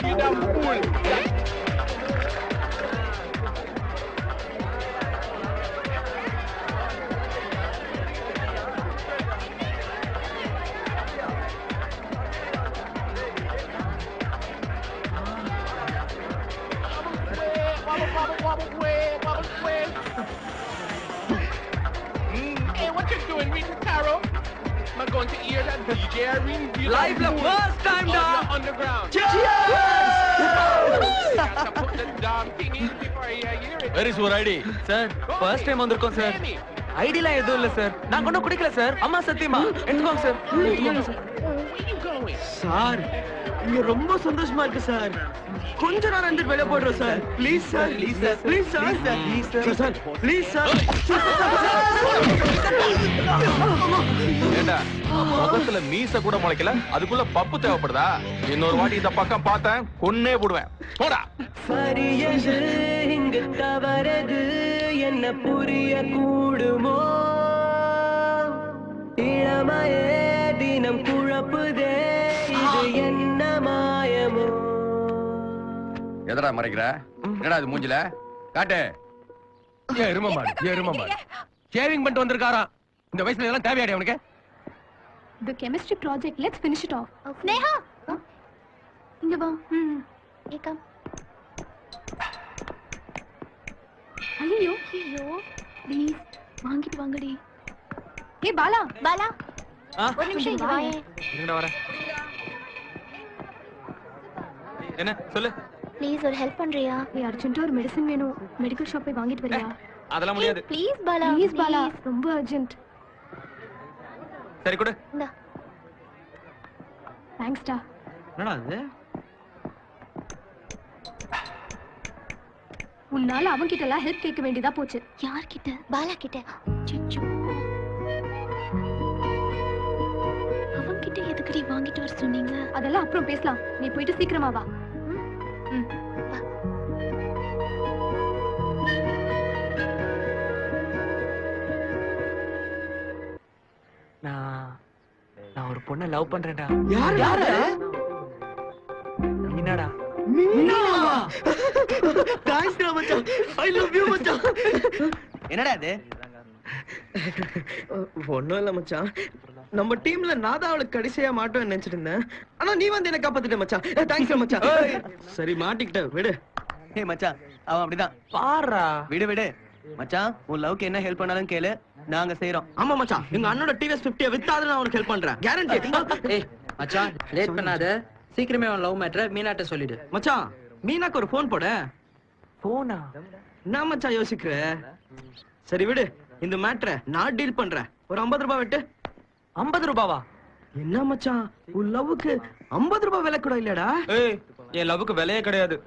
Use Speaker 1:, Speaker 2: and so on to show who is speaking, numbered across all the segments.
Speaker 1: You damn fool. Hey, what you doing, reading tarot? I'm going to hear that DJ reading you.
Speaker 2: Live the first time, dog.
Speaker 1: Underground.
Speaker 2: Cheers!
Speaker 1: Got to put the damn thing in before you hear it.
Speaker 3: Where is your ID?
Speaker 2: Sir first time வந்திருக்கோம் sir. ஐடிலாம் எதுவும் இல்ல sir. நான் கொண்டு குடிக்கல sir. அம்மா சத்தியமா எடுத்துக்கோங்க sir.
Speaker 1: Where you going?
Speaker 4: Sir இங்க ரொம்ப சந்தோஷமா இருக்கு சார். கொஞ்ச நேரம் இருந்துட்டு வெளிய போடுறோம் sir. Please sir. Please sir. Please sir. Please sir. Please sir.
Speaker 3: ஏண்டா முகத்துல மீச கூட முளைக்கல அதுக்குள்ள பப்பு தேவைப்படுதா? இன்னொரு வாட்டி இந்த பக்கம் பார்த்தேன் கொன்னே போடுவேன். போடா.
Speaker 4: சரியது இங்கு தவறது என்ன புரிய கூடுமோ? இளமையே தினம் குழப்புதே இது என்ன மாயமோ?
Speaker 3: எதடா மறைக்கிற? என்னடா இது மூஞ்சில? காட்டு.
Speaker 2: எரும மாடு. ஷேவிங் பண்ணிட்டு வந்திருக்காராம். இந்த வயசுல இதெல்லாம் தேவையாடி அவனுக்கு?
Speaker 5: The chemistry project, let's finish it off. Sneha! இங்க வா. ஏகம். ஐயோ. ப்ளீஸ் வாங்கிட்டு வாங்கடி. ஏய் பாலா. ஒரு நிமிஷம் இங்க வாயே.
Speaker 2: என்னடா வர? என்ன சொல்லு.
Speaker 5: ப்ளீஸ் ஒரு ஹெல்ப் பண்றியா? ஏய் அர்ஜென்ட்டா ஒரு மெடிசன் வேணும். மெடிக்கல் ஷாப் போய் வாங்கிட்டு வரியா?
Speaker 2: அதெல்லாம் முடியாது.
Speaker 5: ப்ளீஸ் பாலா. ரொம்ப அர்ஜென்ட்.
Speaker 2: சரி கொடு.
Speaker 5: இந்தா. தேங்க்ஸ் டா.
Speaker 4: என்னடா இது?
Speaker 5: உன்னால அவன் கிட்ட எல்லாம் ஹெல்ப் கேட்க வேண்டியதா போச்சு. யார் கிட்ட? பாலா கிட்ட. சிச்சு. அவன் கிட்ட எதுக்குடி வாங்கிட்டு வர சொன்னீங்க? அதெல்லாம் அப்புறம் பேசலாம். நீ போயிட்டு சீக்கிரமா வா.
Speaker 2: நான் ஒரு பொண்ணை லவ் பண்றேன்டா.
Speaker 4: யாரு?
Speaker 2: என்னடா?
Speaker 4: மீனாவா? தேங்க்ஸ் டா மச்சான். ஐ லவ் யூ மச்சான்.
Speaker 2: என்னடா இது?
Speaker 4: ஒண்ணும் இல்ல மச்சான். நம்ம டீம்ல நான் தான் அவளுக்கு கடைசியா மாட்டோம்னு நினைச்சிட்டு இருந்தேன். ஆனா நீ வந்து என்ன காப்பாத்திட்ட மச்சான். தேங்க்ஸ் மச்சான். சரி மாட்டிக்கிட்ட விடு.
Speaker 6: ஏய் மச்சான் அவன் அப்படிதான்.
Speaker 2: பாரா.
Speaker 6: விடு மச்சான் உன் லவ்க்கு என்ன ஹெல்ப் பண்ணாலும் கேளு நாங்க செய்றோம்.
Speaker 4: ஆமா மச்சான் எங்க அண்ணனோட டிவிஎஸ் 50 வித்தாது நான் உனக்கு ஹெல்ப் பண்றேன். கேரண்டி.
Speaker 7: ஏய் மச்சான் லேட் பண்ணாத. சீக்கிரமே அவன் லவ் மேட்டரை மீனாட்ட சொல்லிடு.
Speaker 4: மச்சான் மீனாக்கு ஒரு ஃபோன் போடு.
Speaker 2: போனா?
Speaker 4: நான் மச்சான் யோசிக்கிற. சரி விடு. இந்த மேட்டரை நான் டீல் பண்றேன். ஒரு 50 ரூபாய் வெட்டு.
Speaker 2: 50 ரூபாவா?
Speaker 4: என்ன மச்சான் உன் லவ்வுக்கு 50 ரூபாய் விலை கூட இல்லடா.
Speaker 2: ஏய் என் லவ்வுக்கு விலையே கிடையாது.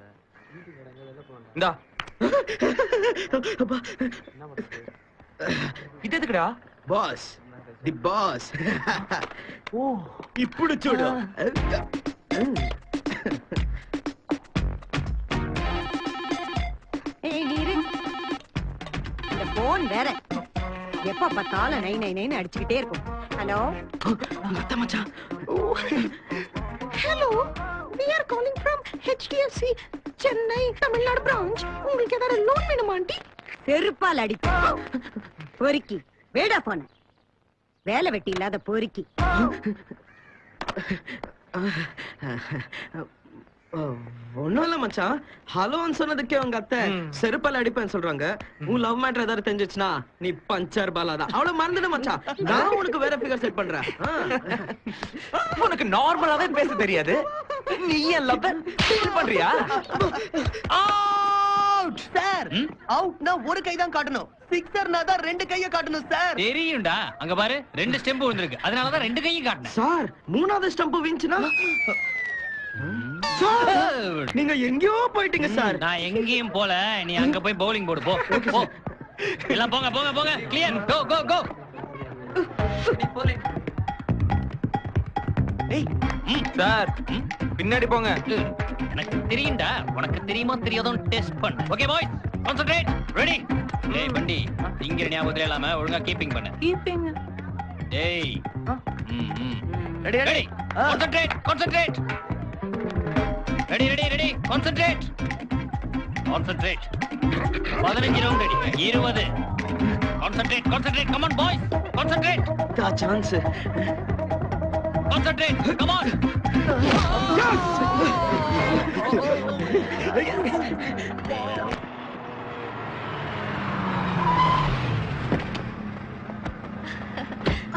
Speaker 2: இந்தா. இது எதுக்குடா?
Speaker 4: Boss the boss.
Speaker 2: ఓ
Speaker 4: ఇప్పుడు చూడు.
Speaker 8: ஏய் நீரு இந்த போன் வேற எப்ப பார்த்தாலும் நை நை நைன்னு அடிச்சுக்கிட்டே இருக்கும். ஹலோ
Speaker 4: மத்த மச்சான்.
Speaker 8: Hello we are calling from HDFC Chennai Tamil Nadu branch. உங்களுக்கு ஏதாவது லோன் வேணுமா ஆண்டி? செருப்பால் அடிப்பா பொறுக்கி வேடா போன வேலை வெட்டி இல்லாத பொறுக்கி.
Speaker 4: ஒண்ணும் இல்ல மச்சான். ஹலோன்னு சொன்னதுக்கே உங்க அத்தை செருப்பால் அடிப்பேன்னு சொல்றாங்க. உன் லவ் மேட்டர் ஏதாவது தெரிஞ்சிச்சுன்னா நீ பஞ்சர் பாலாதான். அவ்வளவு மறந்துடு மச்சான். நான் உனக்கு வேற ஃபிகர் செட் பண்றேன்.
Speaker 2: உனக்கு நார்மலாவே பேச தெரியாது. நீ என் லவ் ஃபீல் பண்றியா?
Speaker 6: Out sir. அவுட்னா ஒரு கை தான் காட்டணும். சிக்ஸர்னா தான் ரெண்டு கையை காட்டணும் சார்.
Speaker 7: தெரியும்டா. அங்க பாரு 2 ஸ்டெம்ப் விழுந்திருக்கு. அதனால தான் 2 கையும் காட்டுனேன்.
Speaker 4: சார் மூணாவது ஸ்டம்ப் வீஞ்சுனா நீங்க எங்கேயோ போயிட்டீங்க சார்.
Speaker 7: நான் எங்கேயும் போல. நீ அங்க போய் பவுலிங் போடு. போ. எல்லாம் போங்க. கிளியர். கோ.
Speaker 2: ஏய் சார் பின்னாடி போங்க.
Speaker 7: எனக்கு தெரியும்டா. உனக்கு தெரியுமா தெரியாதோன்னு டெஸ்ட் பண்ணு. Okay boys concentrate. ரெடி? டேய் பண்டி இங்க ஞாபகத்துல இல்லாம ஒழுங்கா கீப்பிங் பண்ணு.
Speaker 2: கீப்பிங்.
Speaker 7: டேய்
Speaker 6: ready.
Speaker 7: Concentrate. Ready concentrate 15 round ready 20 concentrate come on boys concentrate
Speaker 4: chance
Speaker 7: concentrate come on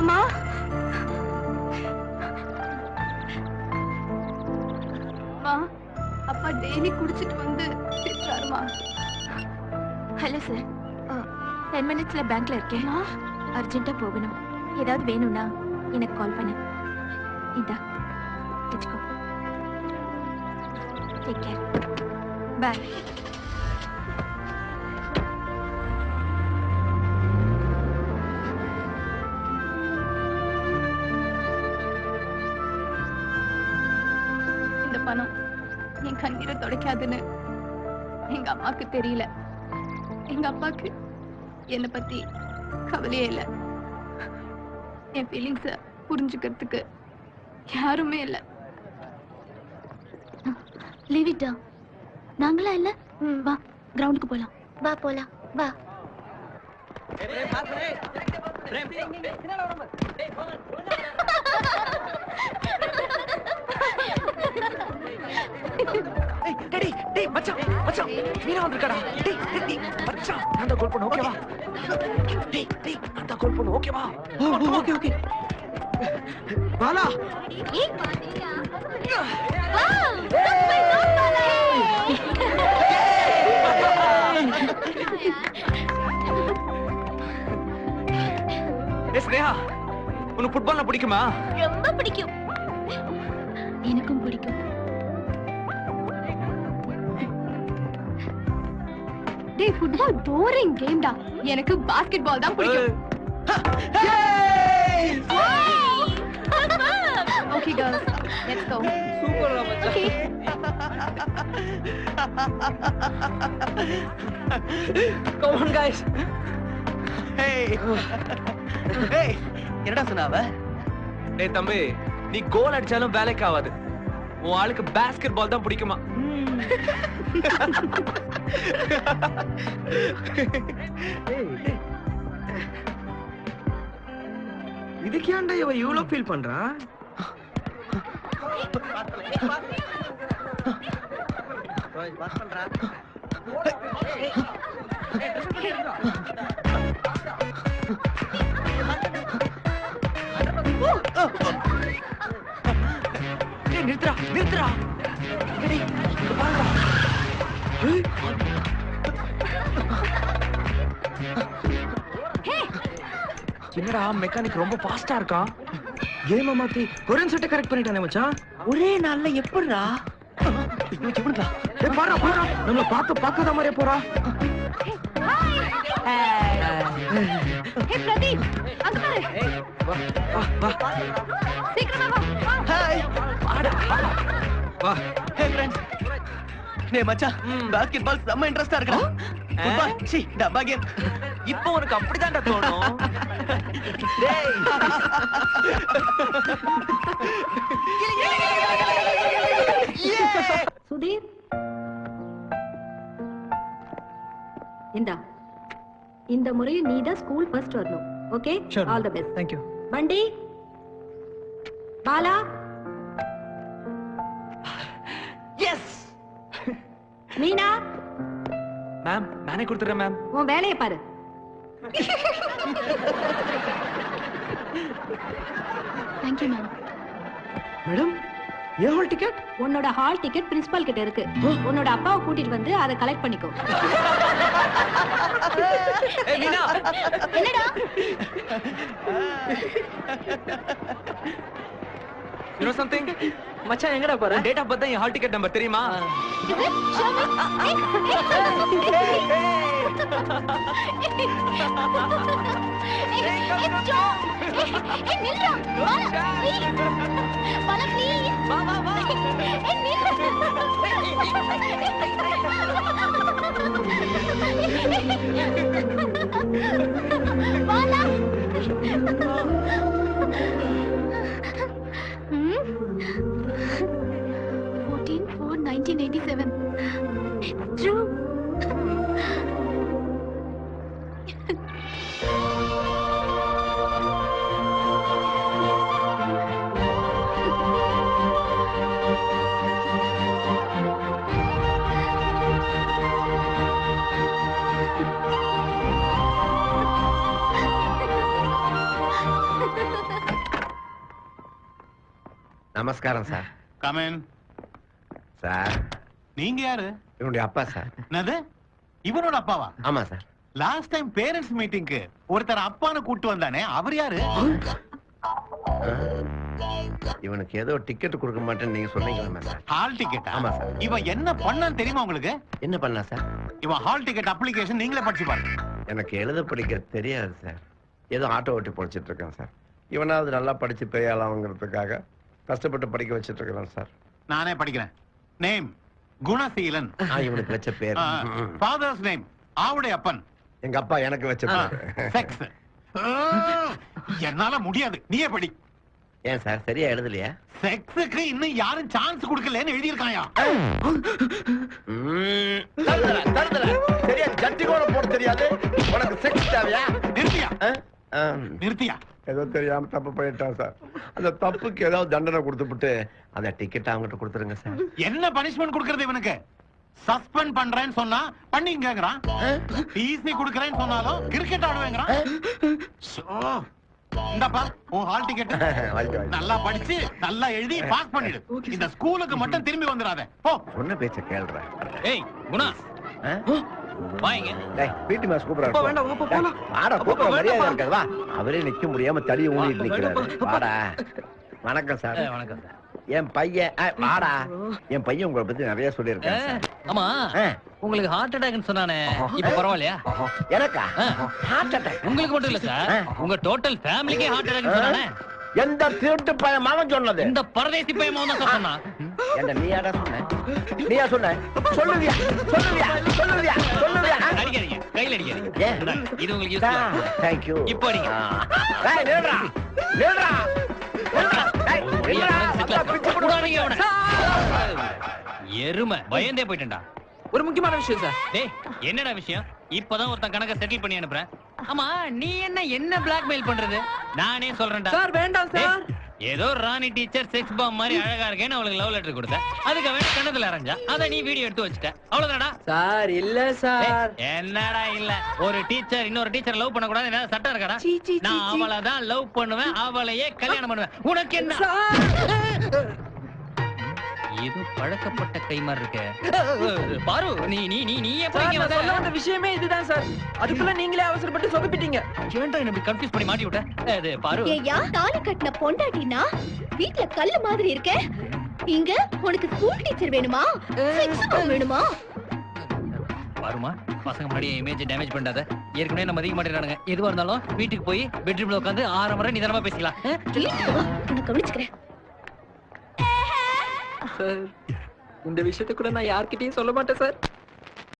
Speaker 5: அம்மா அம்மா அப்பா டெய்லி குடிச்சிட்டு வந்து திட்டுறாருமா. ஹலோ சார் 10 மினிட்ஸ்ல பேங்க்ல இருக்கேன். அர்ஜென்ட்டா போகணும். ஏதாவது வேணும்னா எனக்கு கால் பண்ணு. இதா வச்சுக்கோ. Take care. பை. இந்த பணம் என் கண்ணீரை துடைக்காதுன்னு எங்க அம்மாக்கு தெரியல. எங்க அப்பாக்கு என்னை பத்தி கவலையே இல்ல. என் ஃபீலிங்ஸ புரிஞ்சுக்கிறதுக்கு யாருமே இல்ல. லீவ் இட் நாங்களா இல்ல. வா கிரவுண்டுக்கு போலாம். வா போலாம் வா.
Speaker 2: டேய் மச்சான் மீனா வந்திருக்கடா. டேய் மச்சான் நான் தான் கால் பண்ண ஓகேவா? டேய் நான் தான் கால் பண்ண ஓகேவா?
Speaker 4: ஓகே பாலா
Speaker 2: ஸ்னேகா உனக்கு ஃபுட்பால்னா பிடிக்குமா?
Speaker 5: ரொம்ப பிடிக்கும். எனக்கும் பிடிக்கும். டேய் ஃபுட்பால் போரிங் கேம்டா. எனக்கு பாஸ்கெட் பால் தான் பிடிக்கும். Okay girls, let's go.
Speaker 4: Super மச்சான்.
Speaker 5: Okay.
Speaker 4: Come on guys.
Speaker 6: என்னடா சொன்னாவ?
Speaker 2: டேய் தம்பி நீ கோல் அடிச்சாலும் வேலைக்கு ஆகாது. உன் ஆளுக்கு பாஸ்கெட் பால் தான் பிடிக்குமா?
Speaker 4: இதுக்கு ஏன்டா இவ இவ்ளோ ஃபீல் பண்றா?
Speaker 2: டேய் நிறுத்துடா. டேய் இங்க பாருடா. என்னடா மெக்கானிக் ரொம்ப ஃபாஸ்டா இருக்கான்.
Speaker 4: கேம் மாத்தி கொரியன் செட் கரெக்ட் பண்ணிட்டானே மச்சான்.
Speaker 6: ஒரே நாள்ல எப்படிடா?
Speaker 4: ஏய் பாரு நம்மள பார்க்காத மாதிரியே போறா.
Speaker 5: Hey பிரதீப், அங்க பாரு.
Speaker 4: வா
Speaker 5: சீக்கிரமா வா.
Speaker 6: ஹாய்
Speaker 4: வா.
Speaker 6: Hey friends. டேய் மச்சான் பாஸ்கெட் பால் செம்ம இன்ட்ரஸ்டா இருக்குடா. ஃபுட்பால் சி டப்பா கேம்.
Speaker 2: இப்போ உனக்கு அப்படிதான்டா தோணும். டேய்
Speaker 8: சுதீர் இந்தா இந்த முறையும் நீ தான் ஸ்கூல் ஃபர்ஸ்ட் வரணும். Okay all the best.
Speaker 4: Thank you.
Speaker 8: பண்டி பாலா
Speaker 2: எஸ்
Speaker 8: மீனா
Speaker 2: மேம் நானே கொடுத்துறேன் மேம்.
Speaker 8: உன் வேலையை பாரு.
Speaker 5: Thank you ma'am.
Speaker 4: மேடம் ஏன் ஹால் டிக்கெட்?
Speaker 8: உன்னோட ஹால் டிக்கெட் பிரின்சிபால் கிட்ட இருக்கு. உன்னோட அப்பாவை கூட்டிட்டு வந்து அதை கலெக்ட் பண்ணிக்கோ.
Speaker 2: ஏய் மீனா
Speaker 5: என்னடா?
Speaker 2: you know something?
Speaker 4: மச்சான் எங்கடா போற?
Speaker 2: டேட் ஆஃப் பர்த் தான் என் ஹால் டிக்கெட் நம்பர் தெரியுமா?
Speaker 5: Is it? Show me. It's John. Hey, நில்லுடா. Bala, please. Bala, please.
Speaker 2: வா.
Speaker 5: Hey, நில்லு. Bala. 14/4/19 27. It's true.
Speaker 9: நமஸ்காரம் சார்.
Speaker 10: கமன்
Speaker 9: சார்
Speaker 10: நீங்க யாரு?
Speaker 9: இவனுடைய அப்பா சார்.
Speaker 10: என்னது இவனோட அப்பாவா?
Speaker 9: ஆமா சார்.
Speaker 10: லாஸ்ட் டைம் பேரண்ட்ஸ் மீட்டிங்க்கு ஒருத்தர் அப்பான்னு கூட்டு வந்தானே அவர் யாரு?
Speaker 9: இவனுக்கு ஏதோ டிக்கெட் கொடுக்க மாட்டேன்னு நீங்க சொன்னீங்களா சார்?
Speaker 10: Hall ticket.
Speaker 9: ஆமா சார்.
Speaker 10: இவன் என்ன பண்ணான்னு தெரியுமா உங்களுக்கு?
Speaker 9: என்ன பண்ணா சார்?
Speaker 10: இவன் ஹால் டிக்கெட் அப்ளிகேஷன் நீங்களே படிச்சு பாருங்க.
Speaker 9: எனக்கு எழுத படிக்க தெரியாது சார். ஏதோ ஆட்டோ ஓட்டி படிச்சிட்டு இருக்கேன் சார். இவனாவது நல்லா படிச்சு பெரியாளாங்கிறதுக்காக கஷ்டப்பட்டு படிக்க வச்சிட்டு இருக்கிறான் சார்.
Speaker 10: நானே படிக்கிறேன். நேம் குணசீலன்.
Speaker 9: இவனுக்கு வச்ச பேர்.
Speaker 10: ஃபாதர்ஸ் நேம் ஆவுடைய அப்பன்.
Speaker 9: எங்க அப்பா எனக்கு வச்ச பேர்.
Speaker 10: செக்ஸ். என்னால முடியாது, நீயே படி.
Speaker 9: ஏன் சார் சரியா எழுதலையா?
Speaker 10: செக்ஸுக்கு இன்னும் யாரும் சான்ஸ் கொடுக்கலன்னு எழுதியிருக்காயா?
Speaker 9: சரியா ஜட்டி கூட போட தெரியாது உனக்கு செக்ஸ் தேவையா?
Speaker 10: நிறுத்தியா
Speaker 9: நிறுத்தியா? ஏதோ தெரியாம தப்பு பண்ணிட்டான் சார். அந்த தப்புக்கு ஏதாவது தண்டனை கொடுத்துட்டு அந்த டிக்கெட் அவங்ககிட்ட கொடுத்துருங்க சார்.
Speaker 10: என்ன பனிஷ்மெண்ட் கொடுக்கறது இவனுக்கு? சஸ்பெண்ட் பண்றேன்னு சொன்னா பண்ணிங்கங்கறான். டிசி கொடுக்கறேன்னு சொன்னாலும் கிரிக்கெட் ஆடுவேங்கறான். இந்தப்பா உன் ஹால் டிக்கெட். நல்லா படிச்சு நல்லா எழுதி பாஸ் பண்ணிடு. இந்த ஸ்கூலுக்கு மட்டும் திரும்பி வந்துடாத. போ.
Speaker 9: சொன்ன பேச்ச கேளுடா.
Speaker 7: ஏய் குணா வாங்க.
Speaker 9: டேய் பிடி மாஸ் கூப்பிடுறாரு.
Speaker 4: அப்பா வேண்டாம், அப்பா போலாம்.
Speaker 9: வாடா கூப்பிட மரியாதை இருக்காது வா. அவரே நிக்க முடியாம தடிய ஊனிட்டு நிக்கிறாரு. வாடா. வணக்கம் சார்.
Speaker 7: வணக்கம் சார்.
Speaker 9: என் பையன் வாடா. என் பையன் உங்களை பத்தி நிறைய சொல்லியிருக்கான் சார்.
Speaker 7: ஆமா உங்களுக்கு ஹார்ட் அட்டாக்னு சொன்னானே, இப்ப பரவாயில்லையா?
Speaker 9: எனக்கா ஹார்ட் அட்டாக்?
Speaker 7: உங்களுக்கு மட்டும் இல்ல சார், உங்க டோட்டல் ஃபேமிலிக்கே ஹார்ட் அட்டாக்னு சொன்னானே.
Speaker 9: எந்த திருட்டு பையன் மாமன் சொன்னது?
Speaker 7: இந்த பரதேசி பையன் மாமன் தான் சொன்னான்.
Speaker 9: என்ன நீயாடா சொன்ன? நீயா சொன்ன? சொல்லுவியா சொல்லுவியா சொல்லுவியா சொல்லுவியா?
Speaker 7: அடிக்காதீங்க, கையில அடிக்காதீங்க.
Speaker 9: ஏன்?
Speaker 7: இது உங்களுக்கு யூஸ்ஃபுல்லா?
Speaker 9: Thank you.
Speaker 7: இப்போ அடிங்க.
Speaker 9: டேய் நில்றா நில்றா நில்றா. டேய் நில்றா.
Speaker 7: குடாதீங்க அவனை. எருமை பயந்தே போயிட்டேன்டா.
Speaker 4: ஒரு முக்கியமான விஷயம் சார்.
Speaker 7: டேய் என்னடா விஷயம்? இப்பதான் ஒருத்தன் கணக்க செட்டில் பண்ணி அனுப்புறேன். ஆமா நீ என்ன பிளாக்மெயில் பண்றது? நானே சொல்றேன்டா.
Speaker 4: சார் வேண்டாம் சார்.
Speaker 7: ஏதோ ராணி டீச்சர் செக்ஸ் பாம் மாதிரி அழகா இருக்கேன்னு அவளுக்கு லவ் லெட்டர் கொடுத்தேன். அதுக்கு வேணா கண்ணத்துல அரைஞ்சா அத நீ வீடியோ எடுத்து வச்சுட்ட. அவ்வளவுதானடா?
Speaker 4: சார் இல்ல சார்.
Speaker 7: என்னடா இல்ல? ஒரு டீச்சர் இன்னொரு டீச்சர் லவ் பண்ண கூடாது என்ன சட்டம் இருக்கடா? நான் அவளை தான் லவ் பண்ணுவேன், அவளையே கல்யாணம் பண்ணுவேன். உனக்கு என்ன? ஏதோ பழக்கப்பட்ட கை மாதிரி இருக்க பாரு. நீயே
Speaker 4: சொல்ல வந்த விஷயமே இதுதான் சார். அதுக்குள்ள நீங்களே அவசரப்பட்டு சொதப்பிட்டீங்க.
Speaker 7: ஏன்டா என்ன இப்படி கன்ஃபியூஸ் பண்ணி மாட்டி விட்ட? அது பாரு.
Speaker 5: ஏயா தாலி கட்டின பொண்டாட்டினா வீட்ல கல்லு மாதிரி இருக்க. இங்க உனக்கு ஸ்கூல் டீச்சர் வேணுமா? செக்ஸ் பாம் வேணுமா?
Speaker 7: பாருமா பசங்க முன்னாடி இமேஜ் டேமேஜ் பண்ணாத. ஏற்கனவே நம்ம மதிக்க மாட்டேறானுங்க. எதுவா இருந்தாலும் வீட்டுக்கு போய் பெட்ரூம்ல உட்காந்து 6 முறை நிதானமா பேசிக்கலாம்.
Speaker 5: நான் கவனிச்சுக்கிறேன்.
Speaker 4: சார் இந்த விஷயத்தை கூட நான் யார்கிட்டயும் சொல்ல மாட்டேன் சார்.